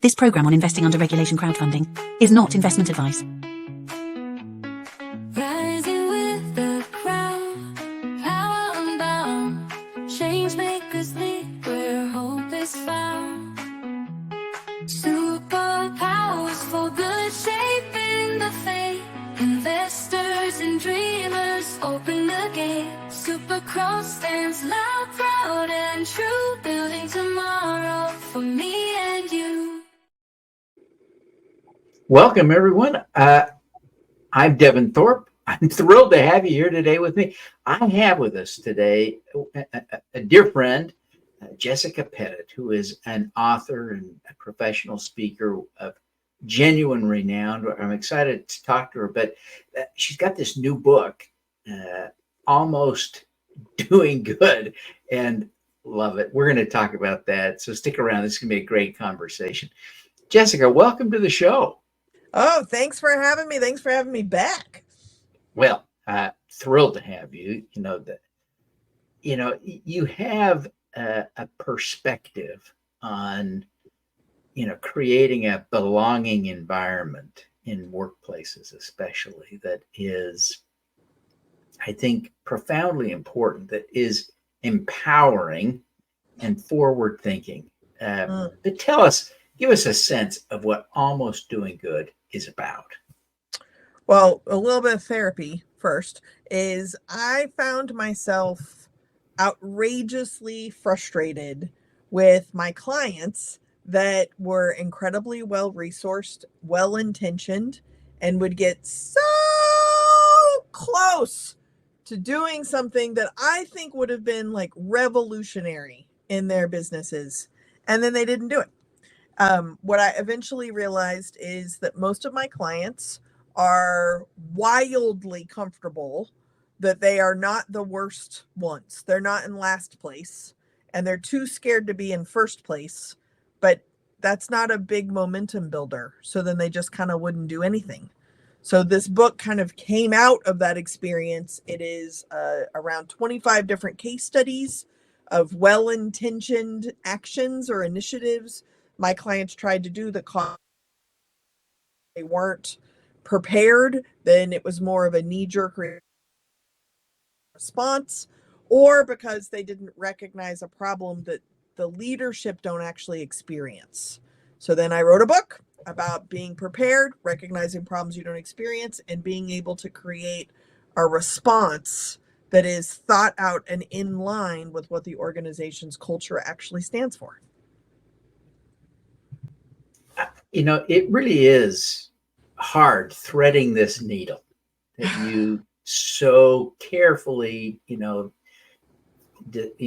This program on investing under regulation crowdfunding is not investment advice. Rising with the crowd, power unbound, change makers lead where hope is found. Superpowers for good, shaping the fate. Investors and dreamers open the gate. Supercross stands loud, proud and true, building tomorrow for me and you. Welcome, everyone. I'm Devin Thorpe. I'm thrilled to have you here today with me. I have with us today a dear friend, Jessica Pettitt, who is an author and a professional speaker of genuine renown. I'm excited to talk to her, but she's got this new book, Almost Doing Good, and love it. We're going to talk about that, so stick around. This is going to be a great conversation. Jessica, welcome to the show. Oh, thanks for having me. Thanks for having me back. Well, thrilled to have you. You have a perspective on, creating a belonging environment in workplaces, especially, that is, I think, profoundly important, that is empowering and forward thinking. But give us a sense of what Almost Doing Good is about. Well, a little bit of therapy first is I found myself outrageously frustrated with my clients that were incredibly well-resourced, well-intentioned, and would get so close to doing something that I think would have been like revolutionary in their businesses. And then they didn't do it. What I eventually realized is that most of my clients are wildly comfortable that they are not the worst ones. They're not in last place, and they're too scared to be in first place, but that's not a big momentum builder. So then they just kind of wouldn't do anything. So this book kind of came out of that experience. It is around 25 different case studies of well-intentioned actions or initiatives my clients tried to do that they weren't prepared. Then it was more of a knee-jerk response, or because they didn't recognize a problem that the leadership don't actually experience. So then I wrote a book about being prepared, recognizing problems you don't experience, and being able to create a response that is thought out and in line with what the organization's culture actually stands for. It really is hard threading this needle that you so carefully,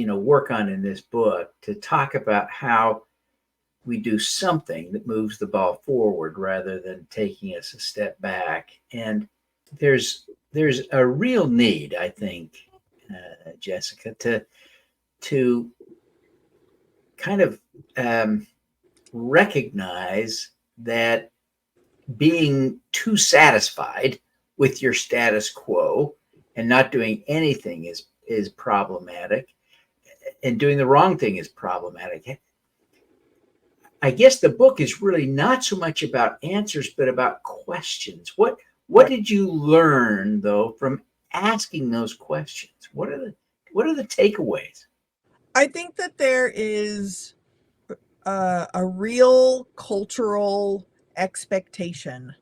work on in this book, to talk about how we do something that moves the ball forward rather than taking us a step back. And there's a real need, I think, Jessica, to kind of recognize that being too satisfied with your status quo and not doing anything is problematic, and doing the wrong thing is problematic. I guess the book is really not so much about answers, but about questions. What did you learn, though, from asking those questions? What are the takeaways? I think that there is a real cultural expectation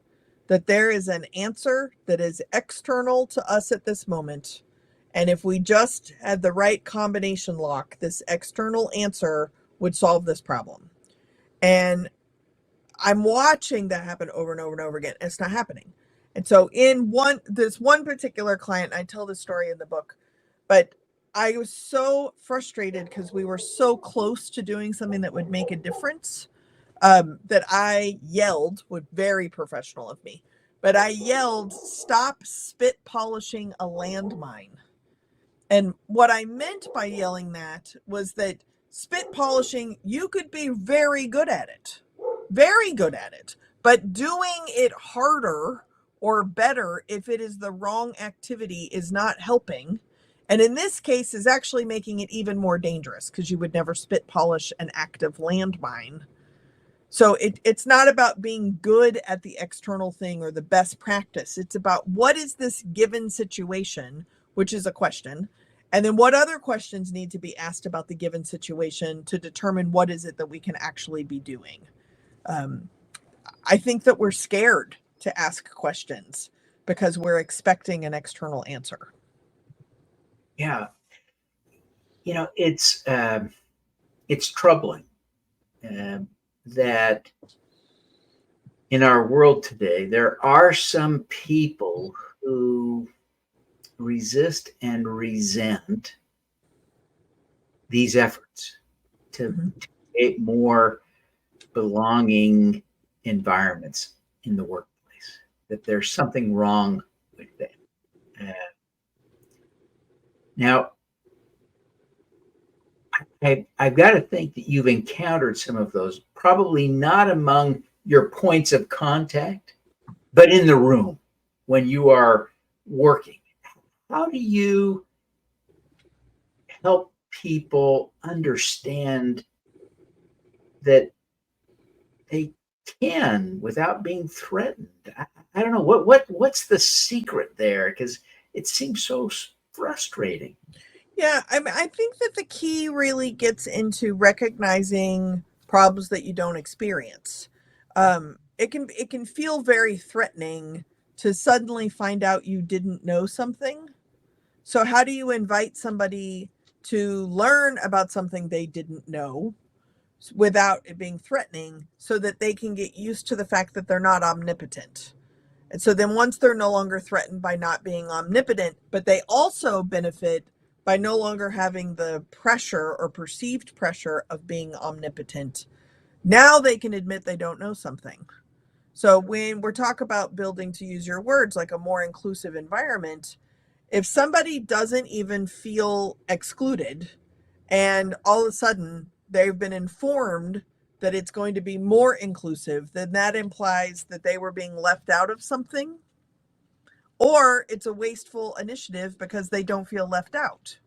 that there is an answer that is external to us at this moment. And if we just had the right combination lock, this external answer would solve this problem. And I'm watching that happen over and over and over again. And it's not happening. And so in this one particular client, I tell this story in the book, but I was so frustrated because we were so close to doing something that would make a difference, that I yelled, very professional of me, but I yelled, "Stop spit polishing a landmine." And what I meant by yelling that was that spit polishing, you could be very good at it, but doing it harder or better if it is the wrong activity is not helping. And in this case is actually making it even more dangerous, because you would never spit polish an active landmine. So it's not about being good at the external thing or the best practice. It's about what is this given situation, which is a question. And then what other questions need to be asked about the given situation to determine what is it that we can actually be doing. I think that we're scared to ask questions because we're expecting an external answer. Yeah. It's troubling that in our world today, there are some people who resist and resent these efforts to create more belonging environments in the workplace, that there's something wrong with that. Now, I've got to think that you've encountered some of those, probably not among your points of contact, but in the room when you are working. How do you help people understand that they can without being threatened? I don't know what's the secret there, because it seems so frustrating. Yeah, I think that the key really gets into recognizing problems that you don't experience. It can feel very threatening to suddenly find out you didn't know something. So how do you invite somebody to learn about something they didn't know without it being threatening, so that they can get used to the fact that they're not omnipotent? And so then once they're no longer threatened by not being omnipotent, but they also benefit by no longer having the pressure or perceived pressure of being omnipotent, now they can admit they don't know something. So when we're talking about building, to use your words, like a more inclusive environment, if somebody doesn't even feel excluded and all of a sudden they've been informed that it's going to be more inclusive, then that implies that they were being left out of something, or it's a wasteful initiative because they don't feel left out.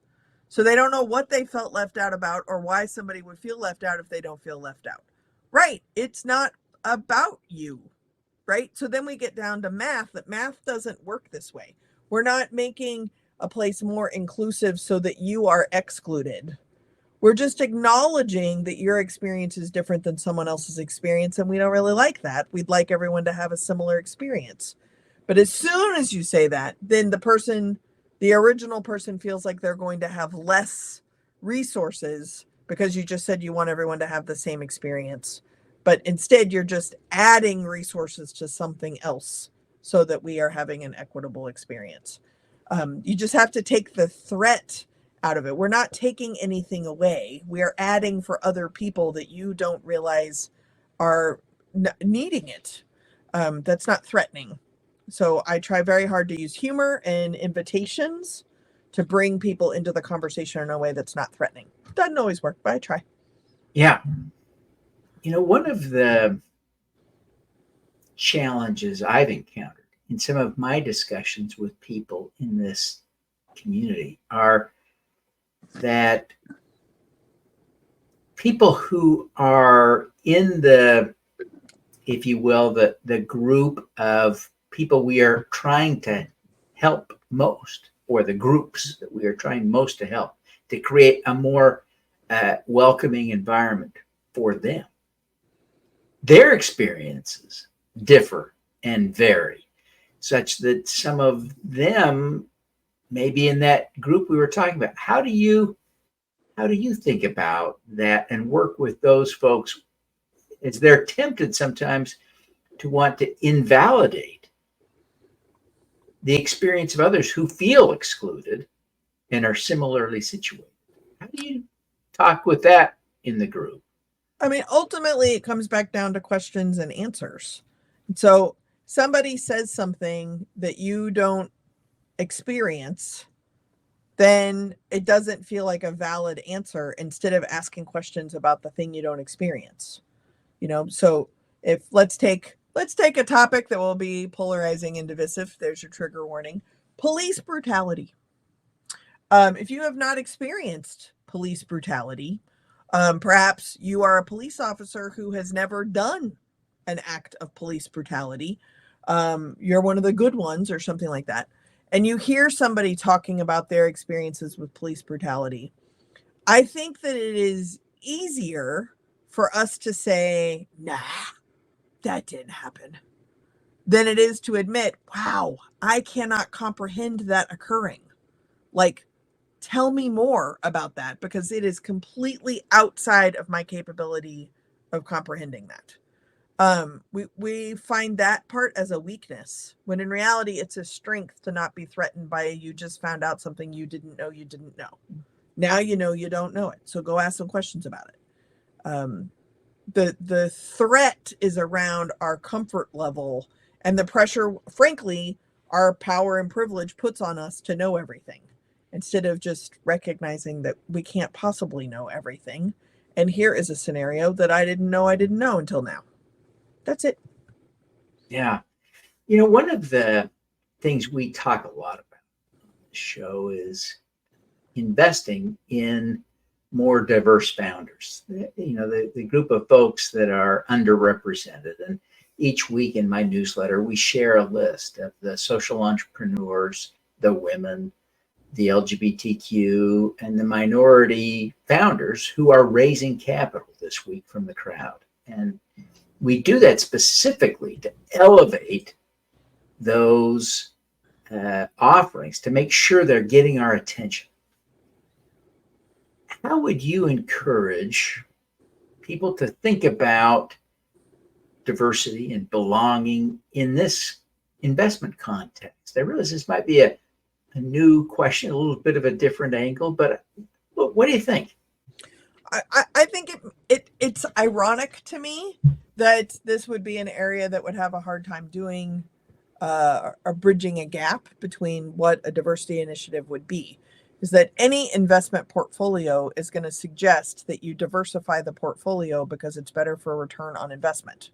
So they don't know what they felt left out about, or why somebody would feel left out if they don't feel left out. Right. It's not about you. Right. So then we get down to math, that math doesn't work this way. We're not making a place more inclusive so that you are excluded. We're just acknowledging that your experience is different than someone else's experience, and we don't really like that. We'd like everyone to have a similar experience. But as soon as you say that, then the original person feels like they're going to have less resources because you just said you want everyone to have the same experience. But instead, you're just adding resources to something else so that we are having an equitable experience. You just have to take the threat out of it. We're not taking anything away. We are adding for other people that you don't realize are needing it. That's not threatening. So I try very hard to use humor and invitations to bring people into the conversation in a way that's not threatening. Doesn't always work, but I try. Yeah. One of the challenges I've encountered in some of my discussions with people in this community are that people who are in the, if you will, the group of people we are trying to help most, or the groups that we are trying most to help, to create a more welcoming environment for them, their experiences differ and vary, such that some of them may be in that group we were talking about. How do you think about that and work with those folks, as they're tempted sometimes to want to invalidate the experience of others who feel excluded and are similarly situated? How do you talk with that in the group? I mean, ultimately, it comes back down to questions and answers. So somebody says something that you don't experience, then it doesn't feel like a valid answer, instead of asking questions about the thing you don't experience. So if let's take a topic that will be polarizing and divisive. There's your trigger warning. Police brutality. If you have not experienced police brutality, Perhaps you are a police officer who has never done an act of police brutality. You're one of the good ones or something like that. And you hear somebody talking about their experiences with police brutality. I think that it is easier for us to say, nah, that didn't happen, than it is to admit, wow, I cannot comprehend that occurring. Like, tell me more about that, because it is completely outside of my capability of comprehending that. We find that part as a weakness, when in reality it's a strength to not be threatened by you just found out something you didn't know you didn't know. Now you know you don't know it, so go ask some questions about it. The threat is around our comfort level and the pressure, frankly, our power and privilege puts on us to know everything, instead of just recognizing that we can't possibly know everything. And here is a scenario that I didn't know until now. That's it. Yeah. You know, one of the things we talk a lot about on the show is investing in more diverse founders. You know, the group of folks that are underrepresented. And each week in my newsletter, we share a list of the social entrepreneurs, the women, the LGBTQ, and the minority founders who are raising capital this week from the crowd. And we do that specifically to elevate those offerings, to make sure they're getting our attention. How would you encourage people to think about diversity and belonging in this investment context? I realize this might be a new question, a little bit of a different angle, but what do you think? I think it's ironic to me that this would be an area that would have a hard time doing or bridging a gap between what a diversity initiative would be. Is that any investment portfolio is going to suggest that you diversify the portfolio because it's better for return on investment.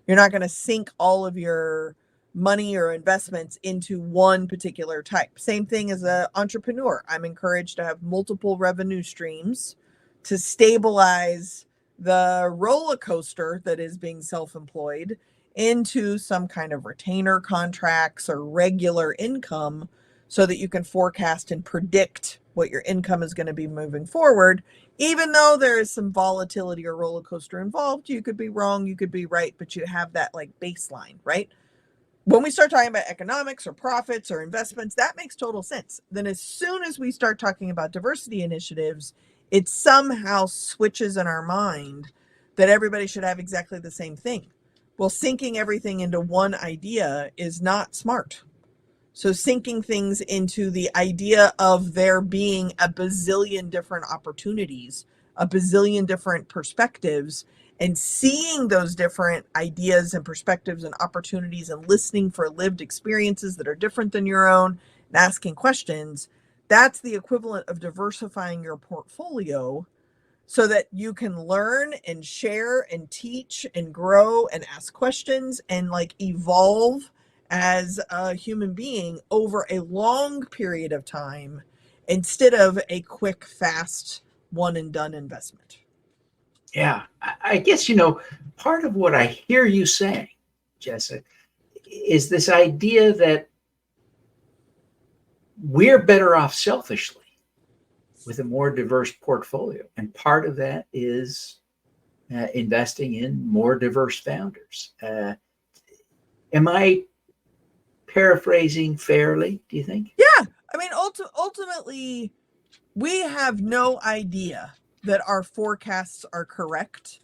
You're not going to sink all of your money or investments into one particular type. Same thing as an entrepreneur. I'm encouraged to have multiple revenue streams to stabilize the roller coaster that is being self-employed into some kind of retainer contracts or regular income, so that you can forecast and predict what your income is going to be moving forward. Even though there is some volatility or roller coaster involved, you could be wrong, you could be right, but you have that like baseline, right? When we start talking about economics or profits or investments, that makes total sense. Then as soon as we start talking about diversity initiatives, it somehow switches in our mind that everybody should have exactly the same thing. Well, sinking everything into one idea is not smart. So sinking things into the idea of there being a bazillion different opportunities, a bazillion different perspectives, and seeing those different ideas and perspectives and opportunities and listening for lived experiences that are different than your own and asking questions, that's the equivalent of diversifying your portfolio so that you can learn and share and teach and grow and ask questions and like evolve as a human being over a long period of time, instead of a quick, fast, one and done investment. Yeah, I guess, you know, part of what I hear you saying, Jessica, is this idea that we're better off selfishly with a more diverse portfolio. And part of that is investing in more diverse founders. Am I paraphrasing fairly, do you think? Yeah. I mean, ultimately, we have no idea that our forecasts are correct.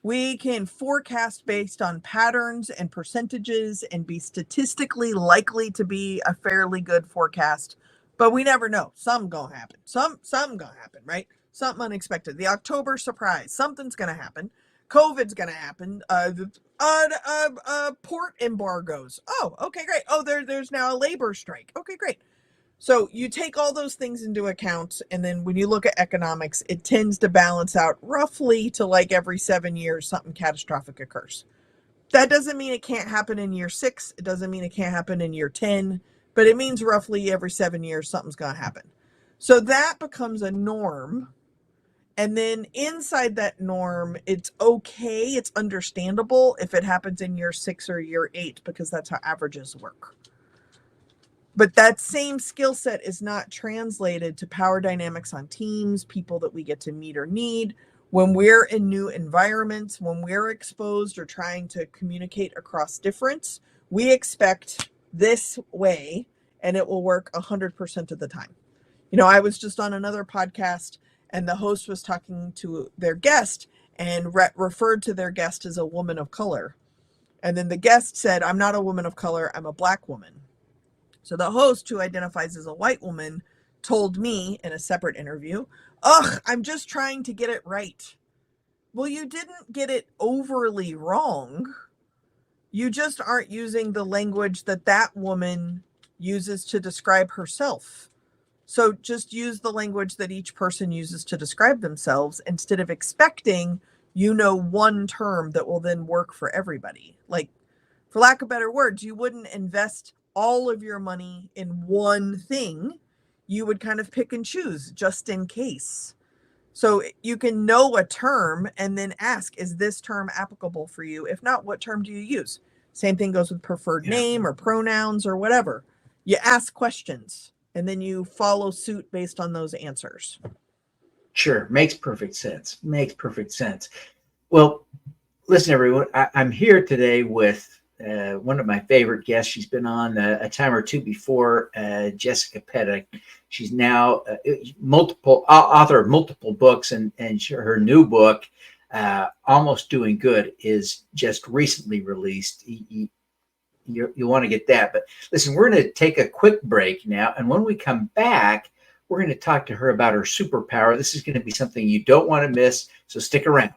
We can forecast based on patterns and percentages and be statistically likely to be a fairly good forecast, but we never know. Something gonna happen. Something gonna happen, right? Something unexpected. The October surprise. Something's gonna happen. COVID's gonna happen. Port embargoes. Oh, okay, great. Oh, there's now a labor strike. Okay, great. So you take all those things into account, and then when you look at economics, it tends to balance out roughly to like every 7 years, something catastrophic occurs. That doesn't mean it can't happen in year 6. It doesn't mean it can't happen in year 10, but it means roughly every 7 years, something's going to happen. So that becomes a norm. And then inside that norm, it's okay, it's understandable if it happens in year 6 or year 8, because that's how averages work. But that same skill set is not translated to power dynamics on teams, people that we get to meet or need. When we're in new environments, when we're exposed or trying to communicate across difference, we expect this way, and it will work 100% of the time. You know, I was just on another podcast, and the host was talking to their guest and referred to their guest as a woman of color. And then the guest said, "I'm not a woman of color, I'm a black woman." So the host, who identifies as a white woman, told me in a separate interview, "Ugh, I'm just trying to get it right." Well, you didn't get it overly wrong. You just aren't using the language that that woman uses to describe herself. So just use the language that each person uses to describe themselves, instead of expecting, one term that will then work for everybody. Like, for lack of better words, you wouldn't invest all of your money in one thing. You would kind of pick and choose just in case. So you can know a term and then ask, is this term applicable for you? If not, what term do you use? Same thing goes with preferred name or pronouns or whatever. You ask questions, and then you follow suit based on those answers. Sure. Makes perfect sense. Makes perfect sense. Well, listen, everyone, I'm here today with one of my favorite guests. She's been on a time or two before, Jessica Pettitt. She's now author of multiple books, and her new book, Almost Doing Good, is just recently released. You want to get that. But listen, we're going to take a quick break now, and when we come back, we're going to talk to her about her superpower. This is going to be something you don't want to miss, so stick around.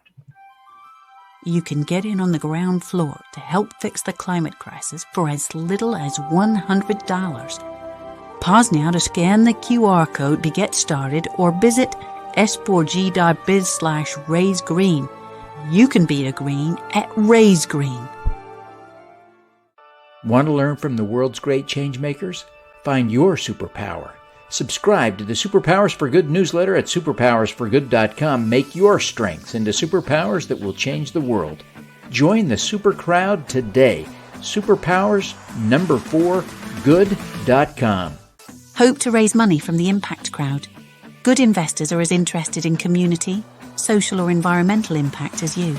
You can get in on the ground floor to help fix the climate crisis for as little as $100. Pause now to scan the QR code to get started, or visit s4g.biz/raisegreen. You can beat a green at Raise Green. Want to learn from the world's great change makers? Find your superpower. Subscribe to the Superpowers for Good newsletter at superpowersforgood.com. Make your strengths into superpowers that will change the world. Join the super crowd today. Superpowers4good.com. Hope to raise money from the impact crowd. Good investors are as interested in community, social or environmental impact as you.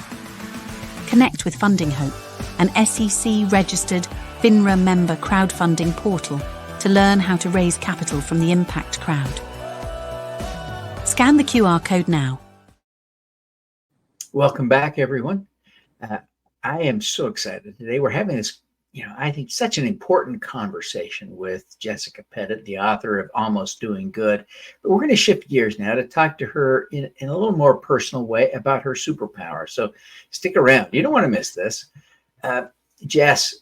Connect with Funding Hope, an SEC-registered FINRA member crowdfunding portal, to learn how to raise capital from the impact crowd. Scan the QR code now. Welcome back, everyone. I am so excited today. We're having this, I think, such an important conversation with Jessica Pettitt, the author of Almost Doing Good. But we're going to shift gears now to talk to her in a little more personal way about her superpower. So stick around. You don't want to miss this. Jess,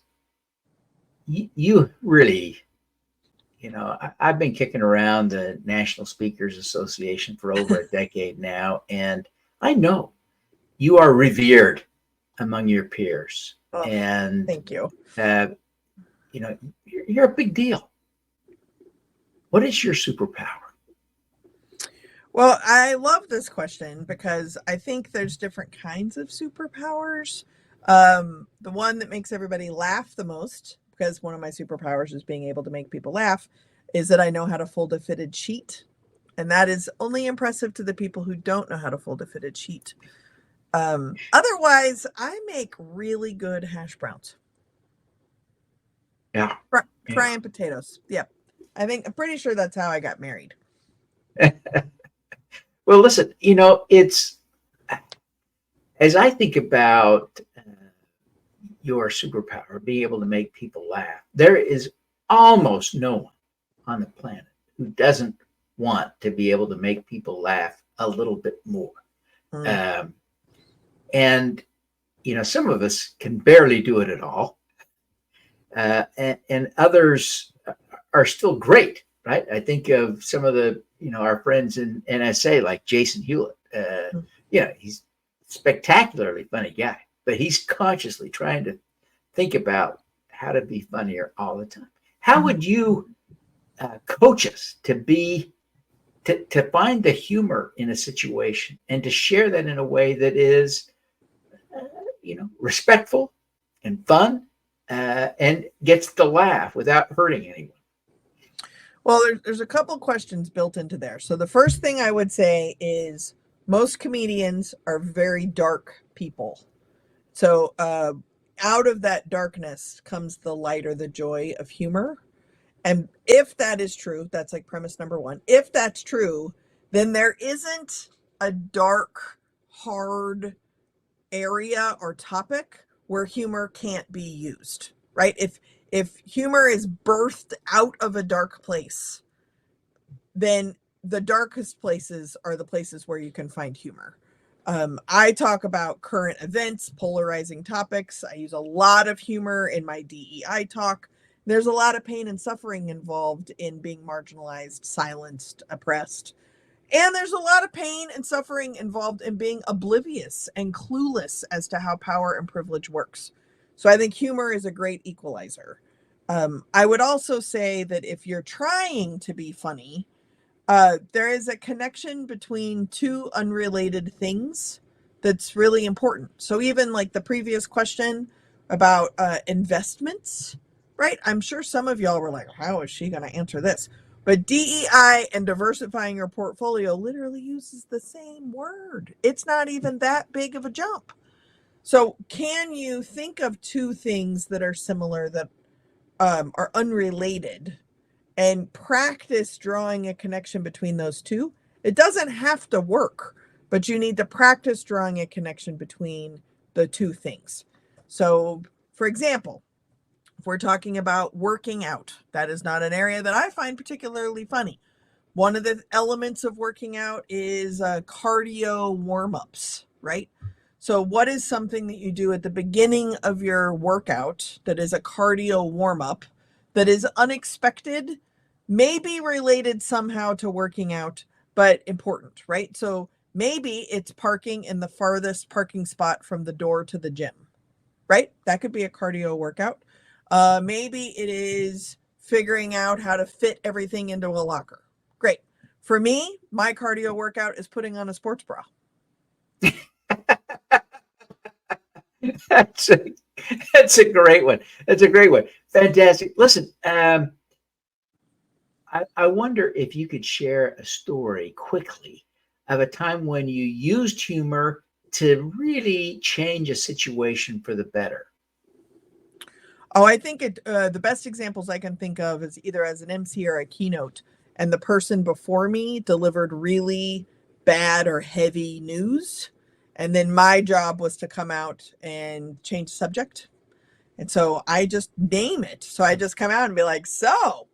you really... I've been kicking around the National Speakers Association for over a decade now, and I know you are revered among your peers. Oh, and thank you. You're a big deal. What is your superpower? Well, I love this question because I think there's different kinds of superpowers. The one that makes everybody laugh the most, because one of my superpowers is being able to make people laugh, is that I know how to fold a fitted sheet. And that is only impressive to the people who don't know how to fold a fitted sheet. Otherwise, I make really good hash browns. Yeah. Frying potatoes. Yep. I'm pretty sure that's how I got married. Well, listen, it's, as I think about your superpower, being able to make people laugh, there is almost no one on the planet who doesn't want to be able to make people laugh a little bit more. And some of us can barely do it at all, and others are still great, right? I think of some of the our friends in NSA, like Jason Hewlett. He's a spectacularly funny guy, but he's consciously trying to think about how to be funnier all the time. How would you coach us to be to find the humor in a situation and to share that in a way that is, respectful and fun, and gets the laugh without hurting anyone. Well, there's a couple questions built into there. So the first thing I would say is most comedians are very dark people. So out of that darkness comes the light or the joy of humor. And if that is true, that's like premise number one. If that's true, then there isn't a dark, hard area or topic where humor can't be used, right? If humor is birthed out of a dark place, then the darkest places are the places where you can find humor. I talk about current events, polarizing topics. I use a lot of humor in my DEI talk. There's a lot of pain and suffering involved in being marginalized, silenced, oppressed. And there's a lot of pain and suffering involved in being oblivious and clueless as to how power and privilege works. So I think humor is a great equalizer. I would also say that if you're trying to be funny, there is a connection between two unrelated things that's really important. So even like the previous question about investments, right? I'm sure some of y'all were like, how is she going to answer this? But DEI and diversifying your portfolio literally uses the same word. It's not even that big of a jump. So can you think of two things that are similar that are unrelated and practice drawing a connection between those two? It doesn't have to work, but you need to practice drawing a connection between the two things. So, for example, if we're talking about working out, that is not an area that I find particularly funny. One of the elements of working out is cardio warm-ups, right? So what is something that you do at the beginning of your workout that is a cardio warm-up that is unexpected, maybe related somehow to working out, but important, right? So maybe it's parking in the farthest parking spot from the door to the gym, right? That could be a cardio workout. Maybe it is figuring out how to fit everything into a locker. Great. For me, my cardio workout is putting on a sports bra. That's a great one. That's a great one. Fantastic. Listen, I wonder if you could share a story quickly of a time when you used humor to really change a situation for the better. Oh, I think the best examples I can think of is either as an MC or a keynote, and the person before me delivered really bad or heavy news, and then my job was to come out and change the subject. And so I just name it. So I just come out and be like, so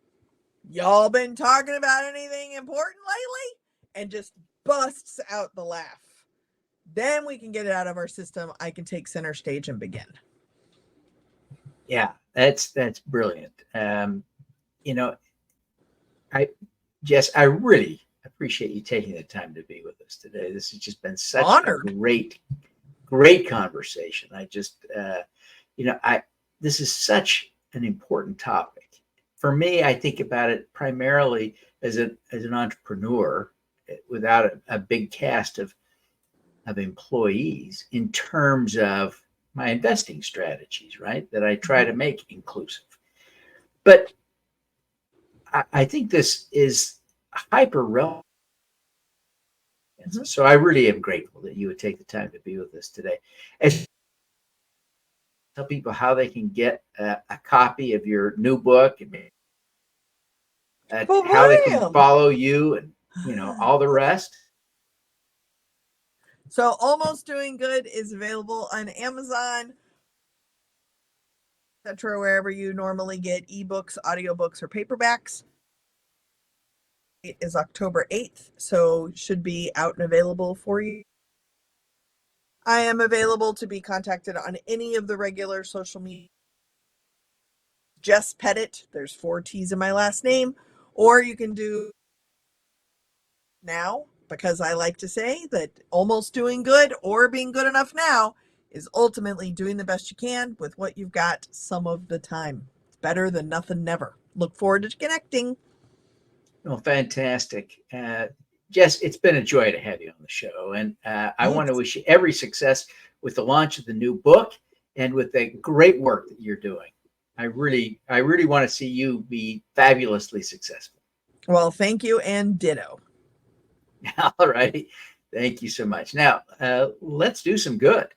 y'all been talking about anything important lately? And just busts out the laugh. Then we can get it out of our system. I can take center stage and begin. Yeah, that's brilliant. Jess, I really appreciate you taking the time to be with us today. This has just been such Honored. a great conversation. I just, this is such an important topic. For me, I think about it primarily as an entrepreneur without a big cast of employees in terms of my investing strategies, right? That I try to make inclusive. But I think this is hyper relevant. So I really am grateful that you would take the time to be with us today. And tell people how they can get a copy of your new book and how they can follow you and all the rest. So Almost Doing Good is available on Amazon, etc., wherever you normally get ebooks, audiobooks, or paperbacks. It is October 8th, so should be out and available for you. I am available to be contacted on any of the regular social media. Jess Pettitt, there's 4 T's in my last name, or you can do now, because I like to say that almost doing good or being good enough now is ultimately doing the best you can with what you've got some of the time. It's better than nothing never. Look forward to connecting. Well, fantastic. Jess, it's been a joy to have you on the show. And I want to Thanks. wish you every success with the launch of the new book and with the great work that you're doing. I really want to see you be fabulously successful. Well, thank you, and ditto. All righty. Thank you so much. Now, let's do some good.